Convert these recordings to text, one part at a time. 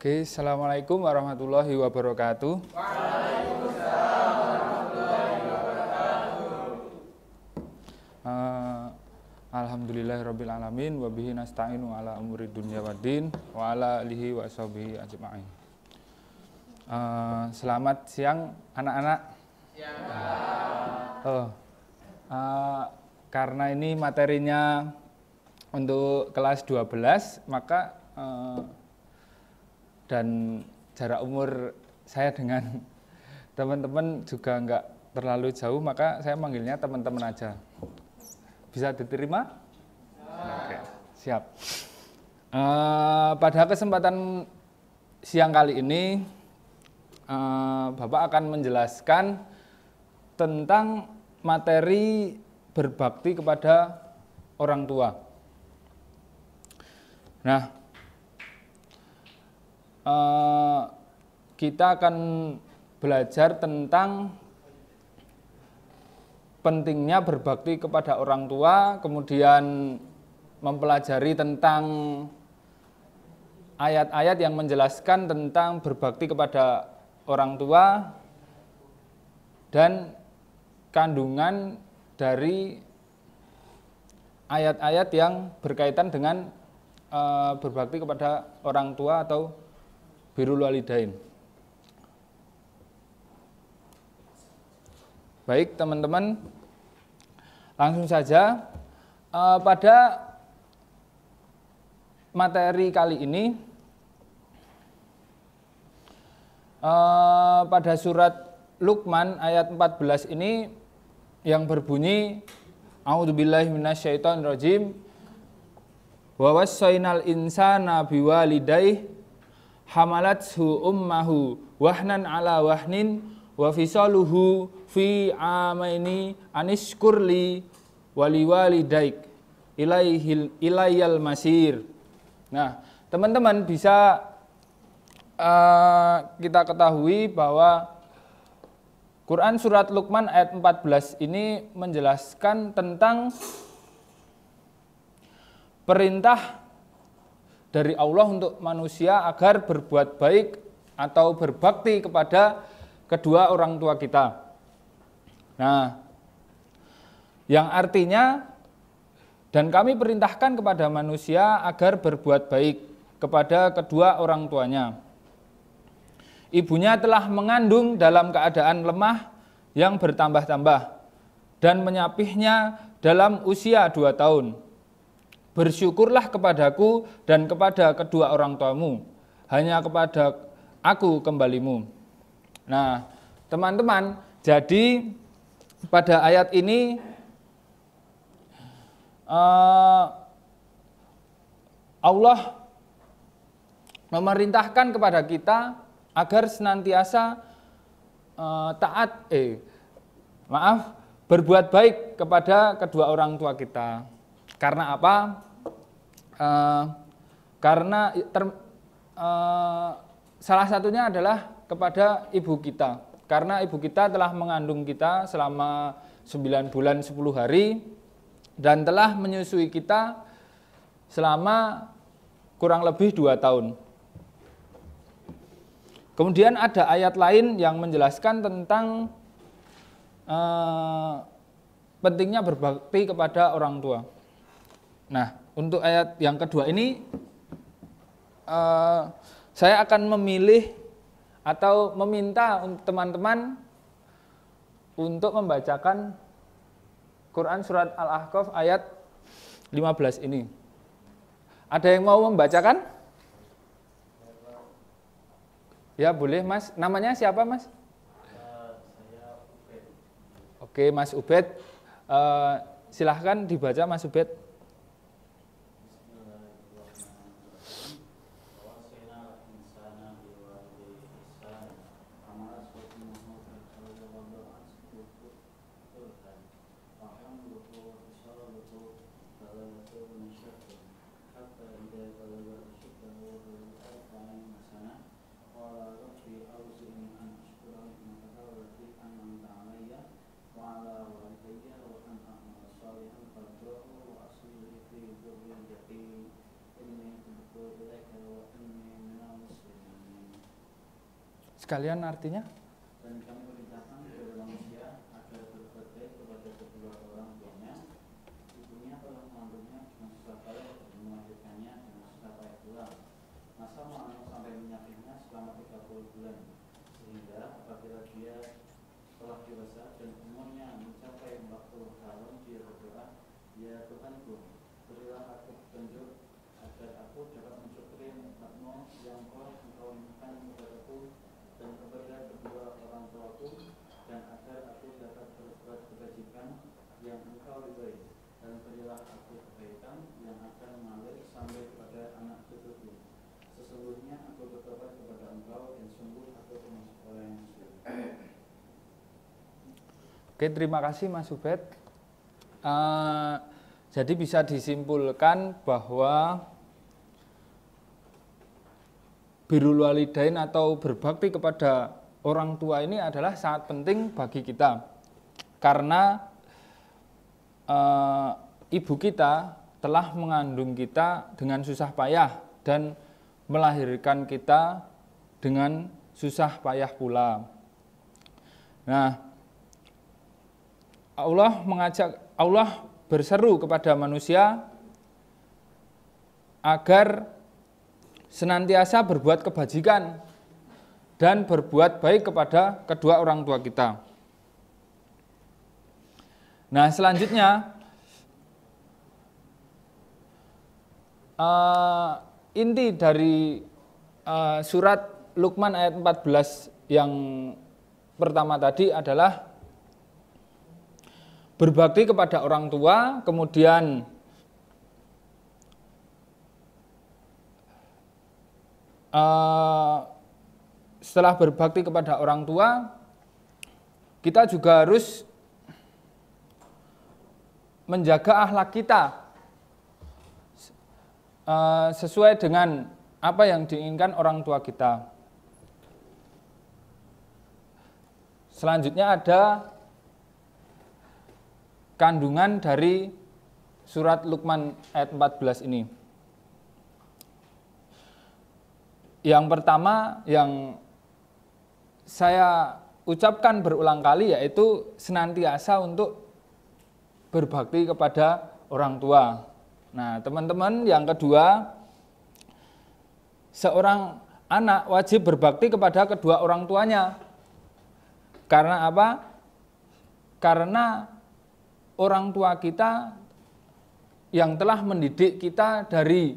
Oke, assalamualaikum warahmatullahi wabarakatuh. Waalaikumsalam warahmatullahi wabarakatuh. Alhamdulillahirabbil alamin wa bihi nasta'inu ala umuri dunya waddin wa ala alihi wa sahbihi ajma'in. Selamat siang anak-anak. Siang. Karena ini materinya untuk kelas 12, maka dan jarak umur saya dengan teman-teman juga enggak terlalu jauh, maka saya manggilnya teman-teman aja. Bisa diterima? Oke, siap. Pada kesempatan siang kali ini, Bapak akan menjelaskan tentang materi berbakti kepada orang tua. Nah, kita akan belajar tentang pentingnya berbakti kepada orang tua, kemudian mempelajari tentang ayat-ayat yang menjelaskan tentang berbakti kepada orang tua dan kandungan dari ayat-ayat yang berkaitan dengan berbakti kepada orang tua atau birrul walidain. Baik teman-teman, langsung saja pada materi kali ini pada surat Luqman ayat 14 ini yang berbunyi A'udzubillahi minasyaitonirrajim wa wassaynal insana biwalidayhi hamalathu ummahu wahnan ala wahnin wa fisaluhu fi amaini anishkurli waliwalidaik ilayyal masir. Nah, teman-teman bisa kita ketahui bahwa Quran surat Luqman ayat 14 ini menjelaskan tentang perintah dari Allah untuk manusia agar berbuat baik atau berbakti kepada kedua orang tua kita. Nah, yang artinya dan kami perintahkan kepada manusia agar berbuat baik kepada kedua orang tuanya. Ibunya telah mengandung dalam keadaan lemah yang bertambah-tambah dan menyapihnya dalam usia 2 tahun. Bersyukurlah kepadaku dan kepada kedua orang tuamu, hanya kepada aku kembalimu. Nah, teman-teman, jadi pada ayat ini Allah memerintahkan kepada kita agar senantiasa berbuat baik kepada kedua orang tua kita. Karena apa? Karena salah satunya adalah kepada ibu kita. Karena ibu kita telah mengandung kita selama 9 bulan 10 hari dan telah menyusui kita selama kurang lebih 2 tahun. Kemudian ada ayat lain yang menjelaskan tentang pentingnya berbakti kepada orang tua. Nah, untuk ayat yang kedua ini saya akan memilih atau meminta teman-teman untuk membacakan Quran surat Al-Ahqaf ayat 15 ini. Ada yang mau membacakan? Ya boleh Mas, namanya siapa Mas? Saya Ubed. Oke Mas Ubed, silahkan dibaca Mas Ubed. sekalian artinya? Dan kami perintahkan kepada manusia agar berbuat baik kepada kedua orang tuanya. Ibunya telah mengandungnya dengan susah payah dan melahirkannya dengan susah payah pula. Masa mau sampai menyakitnya selama 30 bulan. Sehingga apabila dia telah dewasa dan umurnya mencapai 40 tahun, dia berdoa, ya Tuhanku, berilah aku petunjuk agar aku dapat mensyukuri nikmat-Mu yang telah Engkau limpahkan kepadaku dan kepada kedua orang tuaku, dan agar aku dapat berbuat kebajikan yang Engkau ridhai, dan berilah aku kebaikan yang akan mengalir sampai kepada anak cucuku. Sesungguhnya aku bertobat kepada Engkau dan sungguh aku termasuk orang yang muslim. Oke, terima kasih Mas Ubed. Jadi bisa disimpulkan bahwa birrul walidain atau berbakti kepada orang tua ini adalah sangat penting bagi kita. Karena ibu kita telah mengandung kita dengan susah payah dan melahirkan kita dengan susah payah pula. Nah, Allah berseru kepada manusia agar senantiasa berbuat kebajikan dan berbuat baik kepada kedua orang tua kita. Nah, selanjutnya inti dari surat Luqman ayat 14 yang pertama tadi adalah berbakti kepada orang tua, kemudian setelah berbakti kepada orang tua, kita juga harus menjaga akhlak kita sesuai dengan apa yang diinginkan orang tua kita. Selanjutnya ada kandungan dari surat Luqman ayat 14 ini. Yang pertama yang saya ucapkan berulang kali yaitu senantiasa untuk berbakti kepada orang tua. Nah, teman-teman, yang kedua, seorang anak wajib berbakti kepada kedua orang tuanya. Karena apa? Karena orang tua kita yang telah mendidik kita dari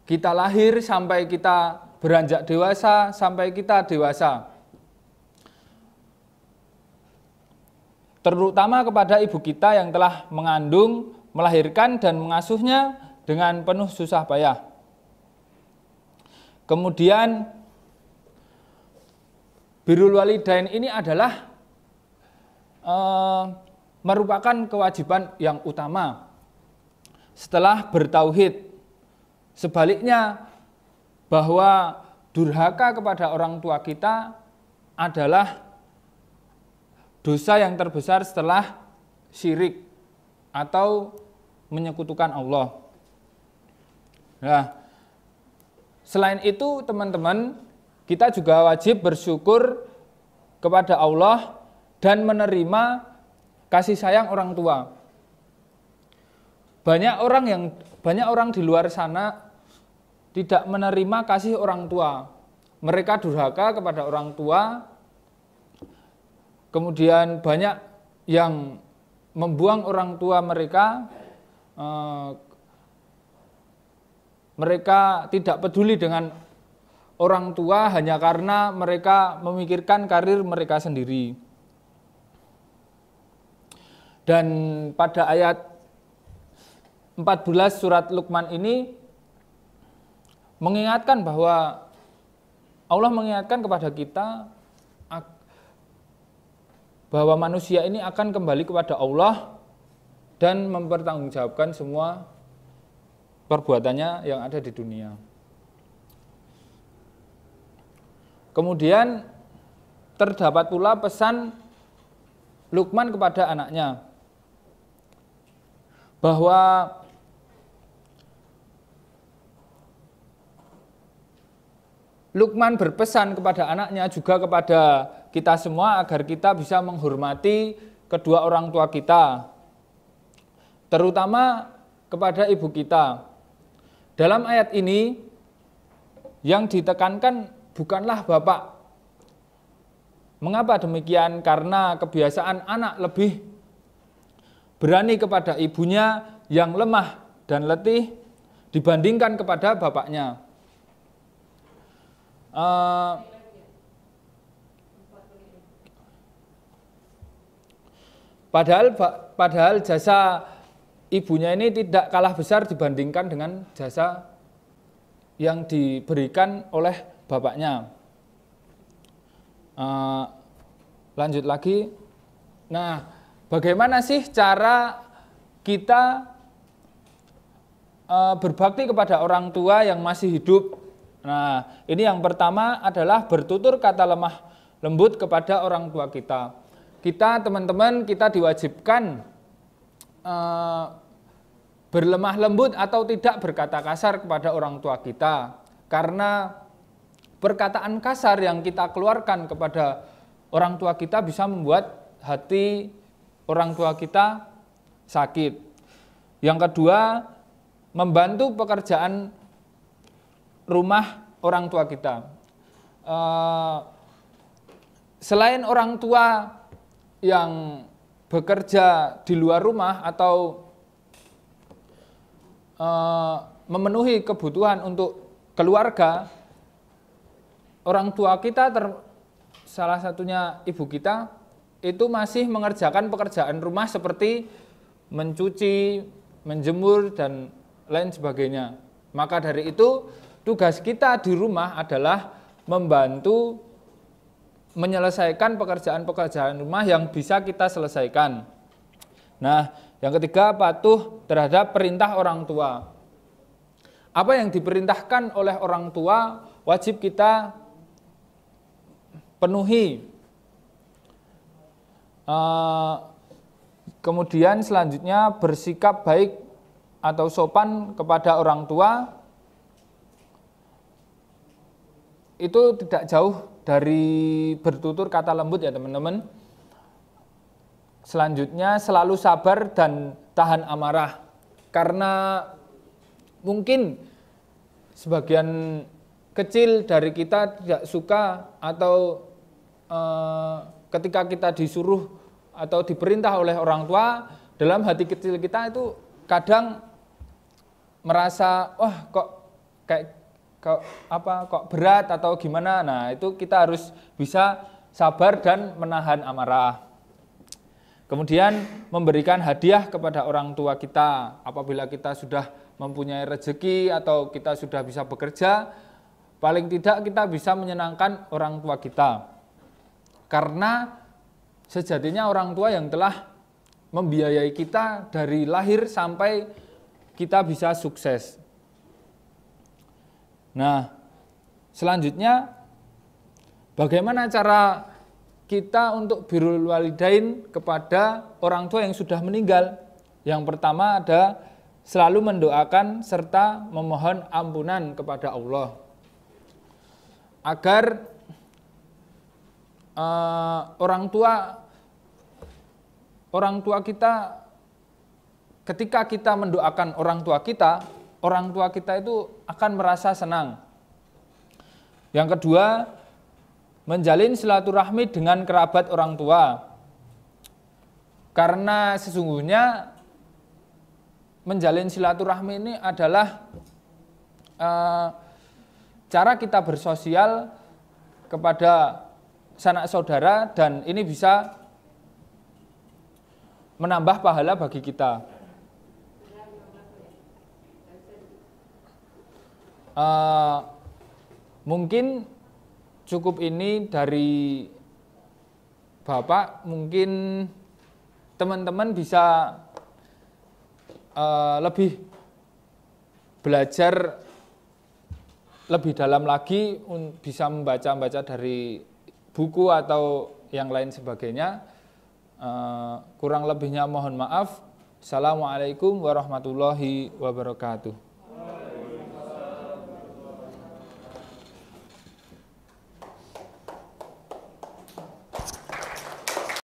kita lahir sampai kita beranjak dewasa, sampai kita dewasa. Terutama kepada ibu kita yang telah mengandung, melahirkan dan mengasuhnya dengan penuh susah payah. Kemudian birrul walidain ini adalah merupakan kewajiban yang utama setelah bertauhid. Sebaliknya, bahwa durhaka kepada orang tua kita adalah dosa yang terbesar setelah syirik atau menyekutukan Allah. Nah, selain itu teman-teman, kita juga wajib bersyukur kepada Allah dan menerima kasih sayang orang tua. Banyak orang di luar sana tidak menerima kasih orang tua. Mereka durhaka kepada orang tua. Kemudian banyak yang membuang orang tua mereka. Mereka tidak peduli dengan orang tua hanya karena mereka memikirkan karir mereka sendiri. Dan pada ayat 14 surat Luqman ini mengingatkan bahwa Allah mengingatkan kepada kita bahwa manusia ini akan kembali kepada Allah dan mempertanggungjawabkan semua perbuatannya yang ada di dunia. Kemudian terdapat pula pesan Luqman kepada anaknya bahwa Luqman berpesan kepada anaknya, juga kepada kita semua, agar kita bisa menghormati kedua orang tua kita, terutama kepada ibu kita. Dalam ayat ini yang ditekankan bukanlah bapak. Mengapa demikian? Karena kebiasaan anak lebih berani kepada ibunya yang lemah dan letih dibandingkan kepada bapaknya. Padahal jasa ibunya ini tidak kalah besar dibandingkan dengan jasa yang diberikan oleh bapaknya. Lanjut lagi. Nah, bagaimana sih cara kita berbakti kepada orang tua yang masih hidup? Nah, ini yang pertama adalah bertutur kata lemah lembut kepada orang tua kita. Kita, teman-teman, kita diwajibkan berlemah lembut atau tidak berkata kasar kepada orang tua kita. Karena perkataan kasar yang kita keluarkan kepada orang tua kita bisa membuat hati orang tua kita sakit. Yang kedua, membantu pekerjaan rumah orang tua kita. Selain orang tua yang bekerja di luar rumah atau memenuhi kebutuhan untuk keluarga, orang tua kita, salah satunya ibu kita, itu masih mengerjakan pekerjaan rumah seperti mencuci, menjemur, dan lain sebagainya. Maka dari itu, tugas kita di rumah adalah membantu menyelesaikan pekerjaan-pekerjaan rumah yang bisa kita selesaikan. Nah, yang ketiga, patuh terhadap perintah orang tua. Apa yang diperintahkan oleh orang tua wajib kita penuhi. Kemudian selanjutnya, bersikap baik atau sopan kepada orang tua. Itu tidak jauh dari bertutur kata lembut ya teman-teman. Selanjutnya, selalu sabar dan tahan amarah. Karena mungkin sebagian kecil dari kita tidak suka atau ketika kita disuruh atau diperintah oleh orang tua, dalam hati kecil kita itu kadang merasa, wah kok berat atau gimana. Nah, itu kita harus bisa sabar dan menahan amarah. Kemudian, memberikan hadiah kepada orang tua kita. Apabila kita sudah mempunyai rezeki atau kita sudah bisa bekerja, paling tidak kita bisa menyenangkan orang tua kita. Karena sejatinya orang tua yang telah membiayai kita dari lahir sampai kita bisa sukses. Nah, selanjutnya, bagaimana cara kita untuk birrul walidain kepada orang tua yang sudah meninggal? Yang pertama ada selalu mendoakan serta memohon ampunan kepada Allah. Agar orang tua kita, ketika kita mendoakan orang tua kita itu akan merasa senang. Yang kedua, menjalin silaturahmi dengan kerabat orang tua. Karena sesungguhnya menjalin silaturahmi ini adalah cara kita bersosial kepada sanak saudara, dan ini bisa menambah pahala bagi kita. Mungkin cukup ini dari Bapak. Mungkin teman-teman bisa lebih belajar lebih dalam lagi, bisa membaca dari buku atau yang lain sebagainya. Kurang lebihnya mohon maaf. Assalamualaikum warahmatullahi wabarakatuh.